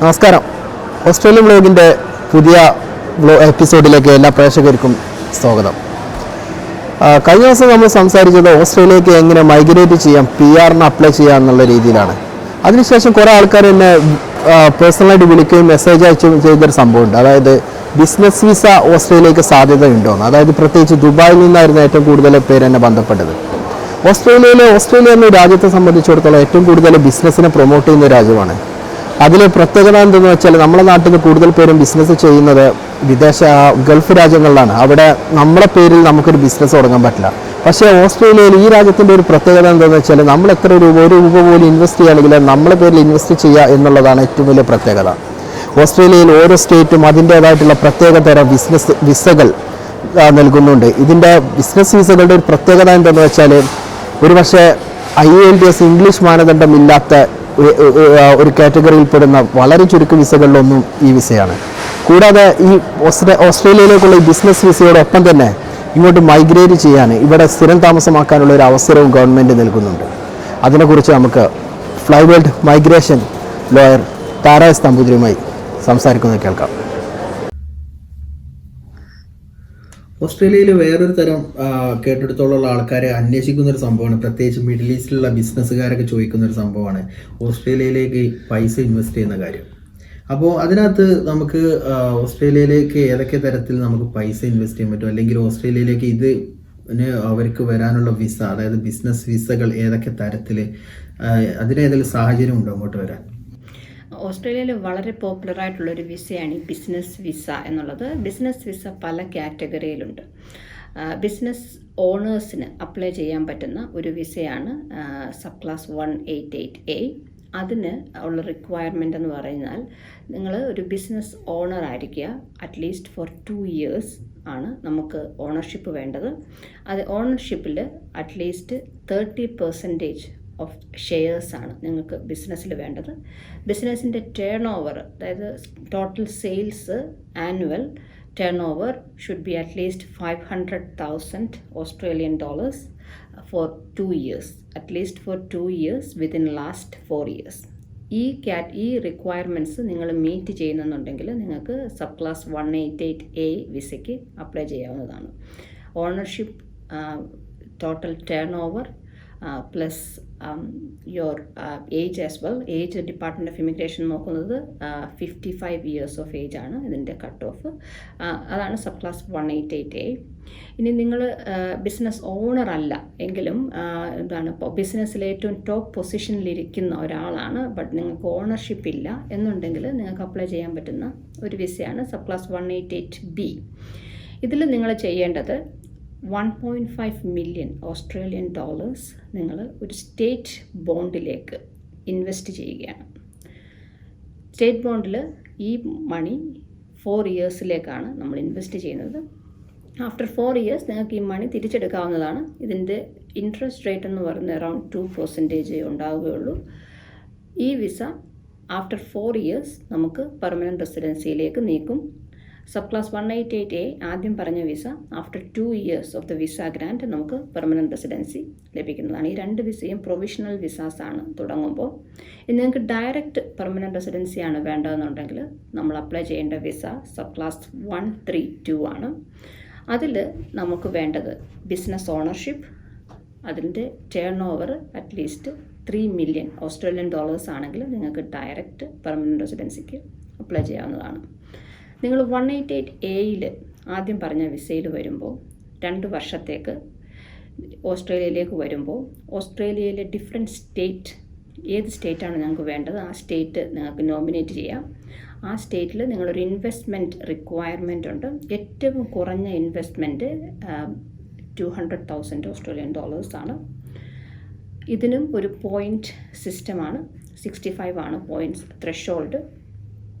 നമസ്കാരം. ഓസ്ട്രേലിയൻ വ്ലോഗിൻ്റെ പുതിയ എപ്പിസോഡിലേക്ക് എല്ലാ പ്രേക്ഷകർക്കും സ്വാഗതം. കഴിഞ്ഞ ദിവസം നമ്മൾ സംസാരിച്ചത് ഓസ്ട്രേലിയക്ക് എങ്ങനെ മൈഗ്രേറ്റ് ചെയ്യാം, PR അപ്ലൈ ചെയ്യാം എന്നുള്ള രീതിയിലാണ്. അതിനുശേഷം കുറേ ആൾക്കാർ എന്നെ പേഴ്സണലായിട്ട് വിളിക്കുകയും മെസ്സേജ് അയച്ചും ചെയ്തൊരു സംഭവമുണ്ട്. അതായത് ബിസിനസ് വിസ ഓസ്ട്രേലിയക്ക് സാധ്യതയുണ്ടോയെന്ന്. അതായത് പ്രത്യേകിച്ച് ദുബായിൽ നിന്നായിരുന്നു ഏറ്റവും കൂടുതൽ പേര് എന്നെ ബന്ധപ്പെട്ടത്. ഓസ്ട്രേലിയ എന്ന രാജ്യത്തെ സംബന്ധിച്ചിടത്തോളം ഏറ്റവും കൂടുതൽ ബിസിനസ്സിനെ പ്രൊമോട്ട് ചെയ്യുന്ന രാജ്യമാണ്. അതിൽ പ്രത്യേകത എന്തെന്ന് വെച്ചാൽ നമ്മുടെ നാട്ടിൽ നിന്ന് കൂടുതൽ പേരും ബിസിനസ് ചെയ്യുന്നത് ഗൾഫ് രാജ്യങ്ങളിലാണ്. അവിടെ നമ്മളെ പേരിൽ നമുക്കൊരു ബിസിനസ് തുടങ്ങാൻ പറ്റില്ല. പക്ഷേ ഓസ്ട്രേലിയയിൽ ഈ രാജ്യത്തിൻ്റെ ഒരു പ്രത്യേകത എന്താണെന്ന് വെച്ചാൽ നമ്മൾ എത്ര രൂപ പോലും ഇൻവെസ്റ്റ് ചെയ്യുകയാണെങ്കിൽ നമ്മളെ പേരിൽ ഇൻവെസ്റ്റ് ചെയ്യുക എന്നുള്ളതാണ് ഏറ്റവും വലിയ പ്രത്യേകത. ഓസ്ട്രേലിയയിൽ ഓരോ സ്റ്റേറ്റും അതിൻ്റേതായിട്ടുള്ള പ്രത്യേക തരം ബിസിനസ് വിസകൾ നൽകുന്നുണ്ട്. ഇതിൻ്റെ ബിസിനസ് വിസകളുടെ ഒരു പ്രത്യേകത എന്താണെന്ന് വെച്ചാൽ ഒരു പക്ഷേ IELTS ഇംഗ്ലീഷ് മാനദണ്ഡം ഇല്ലാത്ത ഒരു കാറ്റഗറിയിൽപ്പെടുന്ന വളരെ ചുരുക്കം വിസകളിലൊന്നും ഈ വിസയാണ്. കൂടാതെ ഈ ഓസ്ട്രേലിയയിലേക്കുള്ള ഈ ബിസിനസ് വിസയോടൊപ്പം തന്നെ ഇങ്ങോട്ട് മൈഗ്രേറ്റ് ചെയ്യാൻ, ഇവിടെ സ്ഥിരം താമസമാക്കാനുള്ള ഒരു അവസരവും ഗവൺമെൻറ് നൽകുന്നുണ്ട്. അതിനെക്കുറിച്ച് നമുക്ക് ഫ്ലൈവേൾഡ് മൈഗ്രേഷൻ ലോയർ താര എസ് നമ്പൂതിരിയുമായി സംസാരിക്കുന്നത് കേൾക്കാം. ഓസ്ട്രേലിയയിൽ വേറൊരു തരം കേട്ടെടുത്തോളം ആൾക്കാരെ അന്വേഷിക്കുന്ന ഒരു സംഭവമാണ്, പ്രത്യേകിച്ച് മിഡിൽ ഈസ്റ്റിലുള്ള ബിസിനസ്സുകാരൊക്കെ ചോദിക്കുന്ന ഒരു സംഭവമാണ് ഓസ്ട്രേലിയയിലേക്ക് പൈസ ഇൻവെസ്റ്റ് ചെയ്യുന്ന കാര്യം. അപ്പോൾ അതിനകത്ത് നമുക്ക് ഓസ്ട്രേലിയയിലേക്ക് ഏതൊക്കെ തരത്തിൽ നമുക്ക് പൈസ ഇൻവെസ്റ്റ് ചെയ്യാൻ പറ്റും, അല്ലെങ്കിൽ ഓസ്ട്രേലിയയിലേക്ക് അവർക്ക് വരാനുള്ള വിസ, അതായത് ബിസിനസ് വിസകൾ ഏതൊക്കെ തരത്തിൽ, അതിനേതെങ്കിലും സാഹചര്യം ഉണ്ടോ അങ്ങോട്ട് വരാൻ? ഓസ്ട്രേലിയയിൽ വളരെ പോപ്പുലറായിട്ടുള്ളൊരു വിസയാണ് ഈ ബിസിനസ് വിസ എന്നുള്ളത്. ബിസിനസ് വിസ പല കാറ്റഗറിയിലുണ്ട്. ബിസിനസ് ഓണേഴ്സിന് അപ്ലൈ ചെയ്യാൻ പറ്റുന്ന ഒരു വിസയാണ് സബ് ക്ലാസ് 188A. അതിന് ഉള്ള റിക്വയർമെൻ്റ് എന്ന് പറഞ്ഞാൽ നിങ്ങൾ ഒരു ബിസിനസ് ഓണർ ആയിരിക്കുക. അറ്റ്ലീസ്റ്റ് ഫോർ 2 years ആണ് നമുക്ക് ഓണർഷിപ്പ് വേണ്ടത്. അത് ഓണർഷിപ്പിൽ അറ്റ്ലീസ്റ്റ് 30% ഓഫ് ഷെയർസാണ് നിങ്ങൾക്ക് ബിസിനസ്സിൽ വേണ്ടത്. ബിസിനസ്സിൻ്റെ ടേൺ ഓവർ, അതായത് total sales annual turnover should be at least $500,000 Australian dollars for 2 years, at least for 2 years within last 4 years. ഈ റിക്വയർമെൻറ്റ്സ് നിങ്ങൾ മീറ്റ് ചെയ്യുന്നുണ്ടെങ്കിൽ നിങ്ങൾക്ക് സബ് ക്ലാസ് 188A വിസയ്ക്ക് അപ്ലൈ ചെയ്യാവുന്നതാണ്. Ownership, total turnover plus your age as well. Age department of immigration നോക്കുന്നത് 55 years of age ആണ് ഇതിൻ്റെ cut off. അതാണ് സബ് ക്ലാസ് 188A. ഇനി നിങ്ങൾ ബിസിനസ് ഓണർ അല്ല എങ്കിലും ഇപ്പോൾ ബിസിനസ്സിൽ ഏറ്റവും ടോപ്പ് പൊസിഷനിലിരിക്കുന്ന ഒരാളാണ്, ബട്ട് നിങ്ങൾക്ക് ഓണർഷിപ്പ് ഇല്ല എന്നുണ്ടെങ്കിൽ നിങ്ങൾക്ക് അപ്ലൈ ചെയ്യാൻ പറ്റുന്ന ഒരു വിസയാണ് സബ് ക്ലാസ് 188B. ഇതിൽ നിങ്ങൾ ചെയ്യേണ്ടത് 1.5 million Australian dollars നിങ്ങൾ ഒരു സ്റ്റേറ്റ് ബോണ്ടിലേക്ക് ഇൻവെസ്റ്റ് ചെയ്യുകയാണ്. സ്റ്റേറ്റ് ബോണ്ടിൽ ഈ മണി 4 yearsലേക്കാണ് നമ്മൾ ഇൻവെസ്റ്റ് ചെയ്യുന്നത്. ആഫ്റ്റർ 4 years നിങ്ങൾക്ക് ഈ മണി തിരിച്ചെടുക്കാവുന്നതാണ്. ഇതിൻ്റെ ഇൻട്രസ്റ്റ് റേറ്റ് എന്ന് പറയുന്നത് അറൗണ്ട് 2% ഉണ്ടാവുകയുള്ളൂ. ഈ വിസ ആഫ്റ്റർ 4 years നമുക്ക് പെർമനൻറ്റ് റെസിഡൻസിയിലേക്ക് നീക്കും. സബ് ക്ലാസ് 188A ആദ്യം പറഞ്ഞ visa after 2 years of the visa grant നമുക്ക് പെർമനൻറ്റ് റെസിഡൻസി ലഭിക്കുന്നതാണ്. ഈ 2 വിസയും പ്രൊവിഷണൽ വിസാസാണ് തുടങ്ങുമ്പോൾ. ഇനി നിങ്ങൾക്ക് ഡയറക്റ്റ് പെർമനൻറ്റ് റെസിഡൻസിയാണ് വേണ്ടതെന്നുണ്ടെങ്കിൽ നമ്മൾ അപ്ലൈ ചെയ്യേണ്ട വിസ സബ് ക്ലാസ് 132 ആണ്. അതിൽ നമുക്ക് വേണ്ടത് ബിസിനസ് ഓണർഷിപ്പ്, അതിൻ്റെ turn over at least 3 million Australian dollars ആണെങ്കിൽ നിങ്ങൾക്ക് ഡയറക്റ്റ് പെർമനൻറ്റ് റെസിഡൻസിക്ക് അപ്ലൈ ചെയ്യാവുന്നതാണ്. നിങ്ങൾ 188Aയിൽ ആദ്യം പറഞ്ഞ വിസയിൽ വരുമ്പോൾ 2 വർഷത്തേക്ക് ഓസ്ട്രേലിയയിലേക്ക് വരുമ്പോൾ ഓസ്ട്രേലിയയിലെ ഡിഫറെൻറ്റ് സ്റ്റേറ്റ്, ഏത് സ്റ്റേറ്റാണ് നിങ്ങൾക്ക് വേണ്ടത് ആ സ്റ്റേറ്റ് നിങ്ങൾക്ക് നോമിനേറ്റ് ചെയ്യാം. ആ സ്റ്റേറ്റിൽ നിങ്ങളൊരു ഇൻവെസ്റ്റ്മെൻറ്റ് റിക്വയർമെൻ്റ് ഉണ്ട്. ഏറ്റവും കുറഞ്ഞ ഇൻവെസ്റ്റ്മെൻറ്റ് $200,000 Australian dollars ആണ്. ഇതിനും ഒരു പോയിൻ്റ് സിസ്റ്റമാണ്. 65 ആണ് പോയിൻറ്റ്സ് ത്രെഷോൾഡ്.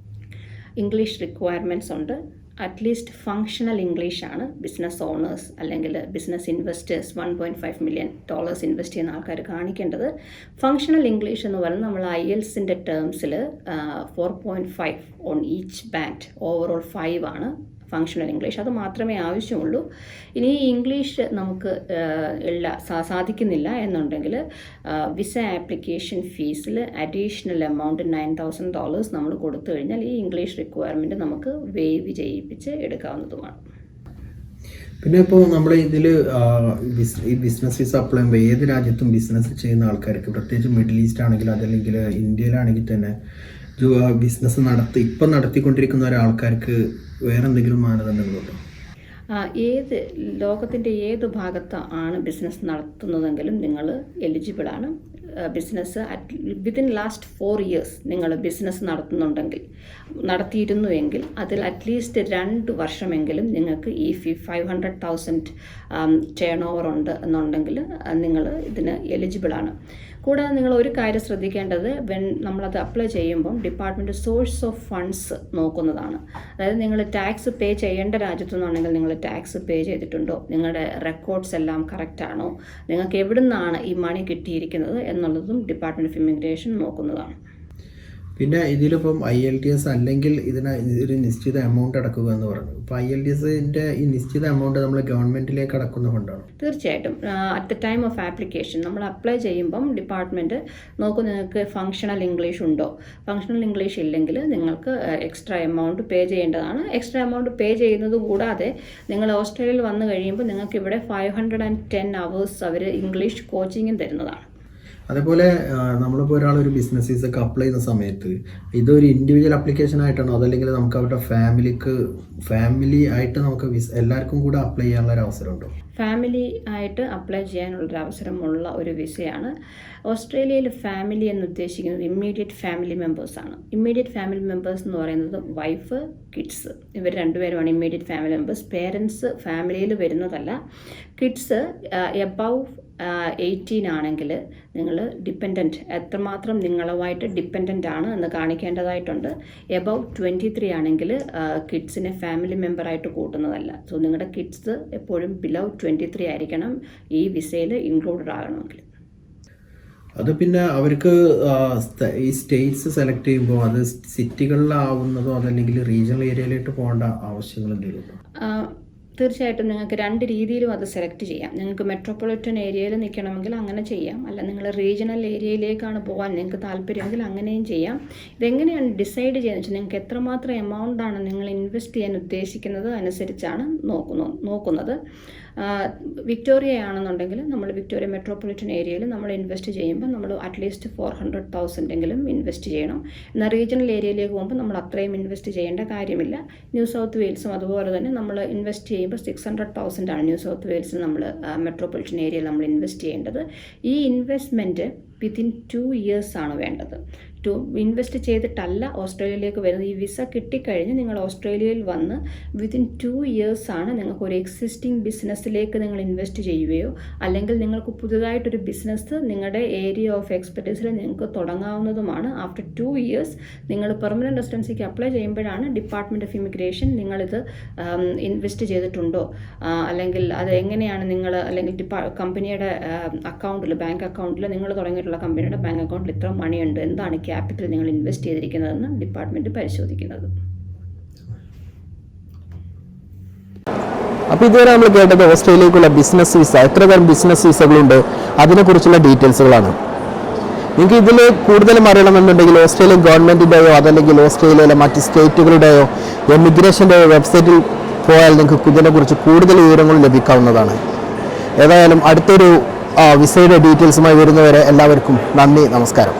ഇംഗ്ലീഷ് റിക്വയർമെൻറ്റ്സ് ഉണ്ട്. അറ്റ്ലീസ്റ്റ് ഫങ്ഷണൽ ഇംഗ്ലീഷാണ് ബിസിനസ് ഓണേഴ്സ് അല്ലെങ്കിൽ business investors 1.5 million dollars invest ചെയ്യുന്ന ആൾക്കാർ കാണിക്കേണ്ടത്. ഫങ്ഷണൽ ഇംഗ്ലീഷ് എന്ന് പറയുന്നത് നമ്മൾ IELTSൻ്റെ ടേംസിൽ 4.5 ഓൺ ഈച്ച് ബാൻഡ്, ഓവറോൾ 5 ആണ് ഫങ്ഷണൽ ഇംഗ്ലീഷ് അത് മാത്രമേ ആവശ്യമുള്ളൂ. ഇനി ഇംഗ്ലീഷ് നമുക്ക് സാധിക്കുന്നില്ല എന്നുണ്ടെങ്കിൽ വിസ ആപ്ലിക്കേഷൻ ഫീസിൽ അഡീഷണൽ എമൗണ്ട് $9,000 നമ്മൾ കൊടുത്തു കഴിഞ്ഞാൽ ഈ ഇംഗ്ലീഷ് റിക്വയർമെൻറ്റ് നമുക്ക് വേവ് ചെയ്യിപ്പിച്ച് എടുക്കാവുന്നതുമാണ്. പിന്നെ ഇപ്പോൾ നമ്മൾ ഇതിൽ ഈ ബിസിനസ് വിസ അപ്ലൈ ചെയ്യുമ്പോൾ ഏത് രാജ്യത്തും ബിസിനസ് ചെയ്യുന്ന ആൾക്കാർക്ക്, പ്രത്യേകിച്ച് മിഡിൽ ഈസ്റ്റ് ആണെങ്കിൽ അതല്ലെങ്കിൽ ഇന്ത്യയിലാണെങ്കിൽ തന്നെ ബിസിനസ് ഇപ്പം നടത്തിക്കൊണ്ടിരിക്കുന്ന ഒരാൾക്കാർക്ക് വേറെ എന്തെങ്കിലും മാനദണ്ഡങ്ങളുണ്ടോ? ലോകത്തിൻ്റെ ഏത് ഭാഗത്ത് ആണ് ബിസിനസ് നടത്തുന്നതെങ്കിലും നിങ്ങൾ എലിജിബിളാണ്. ബിസിനസ് വിതിൻ ലാസ്റ്റ് 4 years നിങ്ങൾ ബിസിനസ് നടത്തിയിരുന്നുവെങ്കിൽ അതിൽ അറ്റ്ലീസ്റ്റ് 2 വർഷമെങ്കിലും നിങ്ങൾക്ക് ഈ 500,000 ടേൺ ഓവർ ഉണ്ട് എന്നുണ്ടെങ്കിൽ നിങ്ങൾ ഇതിന് എലിജിബിളാണ്. കൂടാതെ നിങ്ങൾ ഒരു കാര്യം ശ്രദ്ധിക്കേണ്ടത്, നമ്മളത് അപ്ലൈ ചെയ്യുമ്പം ഡിപ്പാർട്ട്മെൻറ്റ് സോഴ്സ് ഓഫ് ഫണ്ട്സ് നോക്കുന്നതാണ്. അതായത് നിങ്ങൾ ടാക്സ് പേ ചെയ്യേണ്ട രാജ്യത്തു നിന്നാണെങ്കിൽ നിങ്ങൾ ടാക്സ് പേ ചെയ്തിട്ടുണ്ടോ, നിങ്ങളുടെ റെക്കോർഡ്സ് എല്ലാം കറക്റ്റാണോ, നിങ്ങൾക്ക് എവിടെ നിന്നാണ് ഈ മണി കിട്ടിയിരിക്കുന്നത് എന്നുള്ളതും ഡിപ്പാർട്ട്മെൻറ്റ് ഓഫ് ഇമിഗ്രേഷൻ നോക്കുന്നതാണ്. പിന്നെ ഇതിലിപ്പം IELTS അല്ലെങ്കിൽ ഇതിന് ഒരു നിശ്ചിത എമൗണ്ട് അടക്കുക എന്ന് പറഞ്ഞു. ഇപ്പോൾ IELTSൻ്റെ ഈ നിശ്ചിത എമൗണ്ട് നമ്മൾ ഗവൺമെൻറ്റിലേക്ക് അടക്കുന്ന ഫണ്ടാണ്? തീർച്ചയായിട്ടും. At the time of application നമ്മൾ അപ്ലൈ ചെയ്യുമ്പം ഡിപ്പാർട്ട്മെൻറ്റ് നോക്കും നിങ്ങൾക്ക് ഫങ്ഷണൽ ഇംഗ്ലീഷ് ഉണ്ടോ. ഫങ്ഷണൽ ഇംഗ്ലീഷ് ഇല്ലെങ്കിൽ നിങ്ങൾക്ക് എക്സ്ട്രാ എമൗണ്ട് പേ ചെയ്യേണ്ടതാണ്. എക്സ്ട്രാ എമൗണ്ട് പേ ചെയ്യുന്നത് കൂടാതെ നിങ്ങൾ ഓസ്ട്രേലിയയിൽ വന്നു കഴിയുമ്പോൾ നിങ്ങൾക്ക് ഇവിടെ 510 hours അവർ ഇംഗ്ലീഷ് കോച്ചിങ്ങും തരുന്നതാണ്. അതേപോലെ നമ്മളിപ്പോൾ ഒരാളൊരു ബിസിനസ് വിസക്ക് അപ്ലൈ ചെയ്യുന്ന സമയത്ത് ഇതൊരു ഇൻഡിവിജ്വൽ ആപ്ലിക്കേഷൻ ആയിട്ടാണോ അതല്ലെങ്കിൽ നമുക്ക് അവരുടെ ഫാമിലി ആയിട്ട് നമുക്ക് എല്ലാവർക്കും കൂടെ അപ്ലൈ ചെയ്യാനുള്ള ഒരു അവസരമുണ്ടോ? ഫാമിലി ആയിട്ട് അപ്ലൈ ചെയ്യാനുള്ളൊരു അവസരമുള്ള ഒരു വിസയാണ്. ഓസ്ട്രേലിയയിൽ ഫാമിലി എന്ന് ഉദ്ദേശിക്കുന്നത് ഇമ്മീഡിയറ്റ് ഫാമിലി മെമ്പേഴ്സാണ്. ഇമ്മീഡിയറ്റ് ഫാമിലി മെമ്പേഴ്സ് എന്ന് പറയുന്നത് വൈഫ്, കിഡ്സ്, ഇവർ രണ്ടുപേരുമാണ് ഇമ്മീഡിയറ്റ് ഫാമിലി മെമ്പേഴ്സ്. പേരൻസ് ഫാമിലിയിൽ വരുന്നതല്ല. കിഡ്സ് എബവ് 18 ആണെങ്കിൽ നിങ്ങൾ ഡിപ്പെൻഡൻറ്റ് എത്രമാത്രം നിങ്ങളുമായിട്ട് ഡിപ്പെൻഡൻ്റ് ആണ് എന്ന് കാണിക്കേണ്ടതായിട്ടുണ്ട്. എബവ് 23 ആണെങ്കിൽ കിഡ്സിനെ ഫാമിലി മെമ്പറായിട്ട് കൂട്ടുന്നതല്ല. സോ നിങ്ങളുടെ കിഡ്സ് എപ്പോഴും ബിലോ 23 ആയിരിക്കണം ഈ വിസയിൽ ഇൻക്ലൂഡഡ് ആകണമെങ്കിൽ. അത് പിന്നെ അവർക്ക് ഈ സ്റ്റേറ്റ്സ് സെലക്ട് ചെയ്യുമ്പോൾ അത് സിറ്റികളിലാവുന്നതോ അതല്ലെങ്കിൽ റീജിയണൽ ഏരിയയിലേക്ക് പോകേണ്ട ആവശ്യങ്ങൾ എന്തെങ്കിലും? തീർച്ചയായിട്ടും നിങ്ങൾക്ക് 2 രീതിയിലും അത് സെലക്ട് ചെയ്യാം. നിങ്ങൾക്ക് മെട്രോപൊളിറ്റൻ ഏരിയയിൽ നിൽക്കണമെങ്കിൽ അങ്ങനെ ചെയ്യാം, അല്ല നിങ്ങൾ റീജിയണൽ ഏരിയയിലേക്കാണ് പോകാൻ നിങ്ങൾക്ക് താല്പര്യമെങ്കിൽ അങ്ങനെയും ചെയ്യാം. ഇതെങ്ങനെയാണ് ഡിസൈഡ് ചെയ്യുന്നത് വെച്ചാൽ നിങ്ങൾക്ക് എത്രമാത്രം എമൗണ്ടാണ് നിങ്ങൾ ഇൻവെസ്റ്റ് ചെയ്യാൻ ഉദ്ദേശിക്കുന്നത് അനുസരിച്ചാണ് നോക്കുന്നത്. വിക്ടോറിയ ആണെന്നുണ്ടെങ്കിൽ നമ്മൾ വിക്ടോറിയ മെട്രോപൊളിറ്റൻ ഏരിയയിൽ നമ്മൾ ഇൻവെസ്റ്റ് ചെയ്യുമ്പോൾ നമ്മൾ അറ്റ്ലീസ്റ്റ് 400,000 എങ്കിലും ഇൻവെസ്റ്റ് ചെയ്യണം. എന്നാൽ റീജിയണൽ ഏരിയയിലേക്ക് പോകുമ്പോൾ നമ്മൾ അത്രയും ഇൻവെസ്റ്റ് ചെയ്യേണ്ട കാര്യമില്ല. ന്യൂ സൗത്ത് വെയിൽസും അതുപോലെ തന്നെ നമ്മൾ ഇൻവെസ്റ്റ് ചെയ്യുമ്പോൾ 600,000 ആണ് ന്യൂ സൗത്ത് വെയിൽസിൽ നമ്മൾ മെട്രോപൊളിറ്റൻ ഏരിയയിൽ നമ്മൾ ഇൻവെസ്റ്റ് ചെയ്യേണ്ടത്. ഈ ഇൻവെസ്റ്റ്മെൻറ്റ് വിത്തിൻ 2 years ആണ് വേണ്ടത്. ഇൻവെസ്റ്റ് ചെയ്തിട്ടല്ല ഓസ്ട്രേലിയയിലേക്ക് വരുന്നത്. ഈ വിസ കിട്ടിക്കഴിഞ്ഞ് നിങ്ങൾ ഓസ്ട്രേലിയയിൽ വന്ന് വിത്തിൻ 2 years ആണ് നിങ്ങൾക്ക് ഒരു എക്സിസ്റ്റിംഗ് ബിസിനസ്സിലേക്ക് നിങ്ങൾ ഇൻവെസ്റ്റ് ചെയ്യുകയോ അല്ലെങ്കിൽ നിങ്ങൾക്ക് പുതുതായിട്ടൊരു ബിസിനസ് നിങ്ങളുടെ ഏരിയ ഓഫ് എക്സ്പെർട്ടീസിൽ നിങ്ങൾക്ക് തുടങ്ങാവുന്നതുമാണ്. ആഫ്റ്റർ 2 years നിങ്ങൾ പെർമനൻറ്റ് റെസിഡൻസിക്ക് അപ്ലൈ ചെയ്യുമ്പോഴാണ് ഡിപ്പാർട്ട്മെൻറ്റ് ഓഫ് ഇമിഗ്രേഷൻ നിങ്ങളിത് ഇൻവെസ്റ്റ് ചെയ്തിട്ടുണ്ടോ അല്ലെങ്കിൽ അത് എങ്ങനെയാണ് നിങ്ങൾ അല്ലെങ്കിൽ കമ്പനിയുടെ അക്കൗണ്ടിൽ ബാങ്ക് അക്കൗണ്ടിൽ നിങ്ങൾ തുടങ്ങിയിട്ടുള്ള കമ്പനിയുടെ ബാങ്ക് അക്കൗണ്ടിൽ ഇത്ര മണിയുണ്ട്, എന്താണ് ക്യാപിറ്റൽ നിങ്ങൾ ഇൻവെസ്റ്റ് ചെയ്തിരിക്കുന്നതെന്ന് ഡിപ്പാർട്ട്മെൻറ്റ് പരിശോധിക്കുന്നത്. അപ്പോൾ ഇതുവരെ നമ്മൾ കേട്ടത് ഓസ്ട്രേലിയയിലേക്കുള്ള ബിസിനസ് വിസ, എത്ര തരം ബിസിനസ് വിസകളുണ്ട് അതിനെക്കുറിച്ചുള്ള ഡീറ്റെയിൽസുകളാണ്. നിങ്ങൾക്ക് ഇതിൽ കൂടുതലും അറിയണമെന്നുണ്ടെങ്കിൽ ഓസ്ട്രേലിയൻ ഗവൺമെൻറ്റിൻ്റെയോ അതല്ലെങ്കിൽ ഓസ്ട്രേലിയയിലെ മറ്റ് സ്റ്റേറ്റുകളുടെയോ എമിഗ്രേഷൻ്റെയോ വെബ്സൈറ്റിൽ പോയാൽ നിങ്ങൾക്ക് ഇതിനെക്കുറിച്ച് കൂടുതൽ വിവരങ്ങൾ ലഭിക്കാവുന്നതാണ്. ഏതായാലും അടുത്തൊരു വിസയുടെ ഡീറ്റെയിൽസുമായി വരുന്നവരെ എല്ലാവർക്കും നന്ദി, നമസ്കാരം.